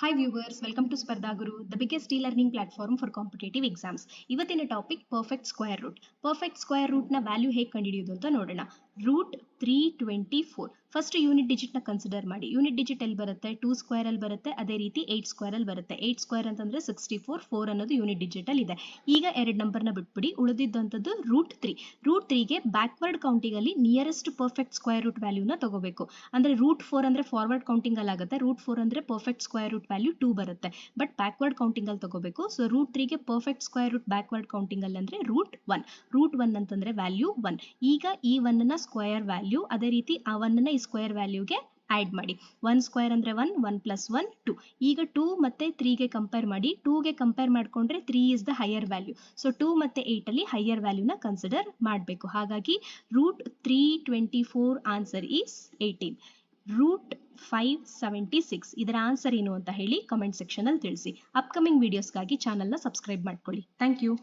Hi viewers, welcome to Spardha Guru, the biggest e-learning platform for competitive exams. ಇವತ್ತಿನ topic perfect square root. Perfect square root ನ value ಹೇಗೆ ಕಂಡುಹಿಡಿಯೋದು ಅಂತ ನೋಡೋಣ. Root 324. First unit digit ನ consider ಮಾಡಿ. Unit digit ಎಲ್ಲಿ ಬರುತ್ತೆ? 2 ಸ್ಕ್ವೇರ್ ಅಲ್ಲಿ ಬರುತ್ತೆ, ಅದೇ ರೀತಿ 8 ಸ್ಕ್ವೇರ್ ಅಲ್ಲಿ ಬರುತ್ತೆ. 8 ಸ್ಕ್ವೇರ್ ಅಂತಂದ್ರೆ 64, 4 ಅನ್ನೋದು ಯೂನಿಟ್ ಡಿಜಿಟ್ ಅಲ್ಲಿ ಇದೆ. ಈಗ ಎರಡು ನಂಬರ್ನ ಬಿಟ್ಬಿಡಿ, ಉಳಿದಿದ್ದಂಥದ್ದು ರೂಟ್ 3. ರೂಟ್ 3ಗೆ ಬ್ಯಾಕ್ವರ್ಡ್ ಕೌಂಟಿಂಗ್ ಅಲ್ಲಿ ನಿಯರೆಸ್ಟ್ ಪರ್ಫೆಕ್ಟ್ ಸ್ಕ್ವೇರ್ ರೂಟ್ ವ್ಯಾಲ್ಯೂನ ತಗೋಬೇಕು. ಅಂದ್ರೆ ರೂಟ್ 4 ಅಂದ್ರೆ ಫಾರ್ವರ್ಡ್ ಕೌಂಟಿಂಗ್ ಅಲ್ಲಿ ಆಗುತ್ತೆ, ರೂಟ್ 4 ಅಂದ್ರೆ ಪರ್ಫೆಕ್ಟ್ ಸ್ಕ್ವೇರ್ ರೂಟ್ ವ್ಯಾಲ್ಯೂ 2 ಬರುತ್ತೆ. ಬಟ್ ಬ್ಯಾಕ್ವರ್ಡ್ ಕೌಂಟಿಂಗ್ ಅಲ್ಲಿ ತಗೋಬೇಕು. ಸೊ ರೂಟ್ 3ಗೆ perfect square root backward counting ಅಲ್ಲಿ ಅಂದ್ರೆ ರೂಟ್ 1. ರೂಟ್ 1 ಅಂತಂದ್ರೆ ವ್ಯಾಲ್ಯೂ 1. ಈಗ ಈ 1 ನ ಸ್ಕ್ವೇರ್ ವ್ಯಾಲ್ಯೂ, ಅದೇ ರೀತಿ ಆ 1 ನ ಈ ಸ್ಕ್ವೇರ್ ವ್ಯಾಲ್ಯೂಗೆ ಆಡ್ ಮಾಡಿ. 1 ಸ್ಕ್ವೇರ್ ಅಂದ್ರೆ 1, 1 ಪ್ಲಸ್ 1 2. ಈಗ 2 ಮತ್ತೆ 3ಗೆ ಕಂಪೇರ್ ಮಾಡಿ. 2ಗೆ ಕಂಪೇರ್ ಮಾಡ್ಕೊಂಡ್ರೆ 3 is the higher value. So 2 ಮತ್ತೆ 8 ಅಲ್ಲಿ ಹೈಯರ್ ವ್ಯಾಲ್ಯೂನ ಕನ್ಸಿಡರ್ ಮಾಡಬೇಕು. ಹಾಗಾಗಿ ರೂಟ್ 324 ಆನ್ಸರ್ ಈಸ್ 18. ರೂಟ್ 576 ಇದರ ಆನ್ಸರ್ ಏನು ಅಂತ ಹೇಳಿ ಕಮೆಂಟ್ ಸೆಕ್ಷನ್ ಅಲ್ಲಿ ತಿಳಿಸಿ. ಅಪ್ಕಮಿಂಗ್ ವಿಡಿಯೋಸ್ಗಾಗಿ ಚಾನೆಲ್ನ ಸಬ್ಸ್ಕ್ರೈಬ್ ಮಾಡ್ಕೊಳ್ಳಿ. Thank you.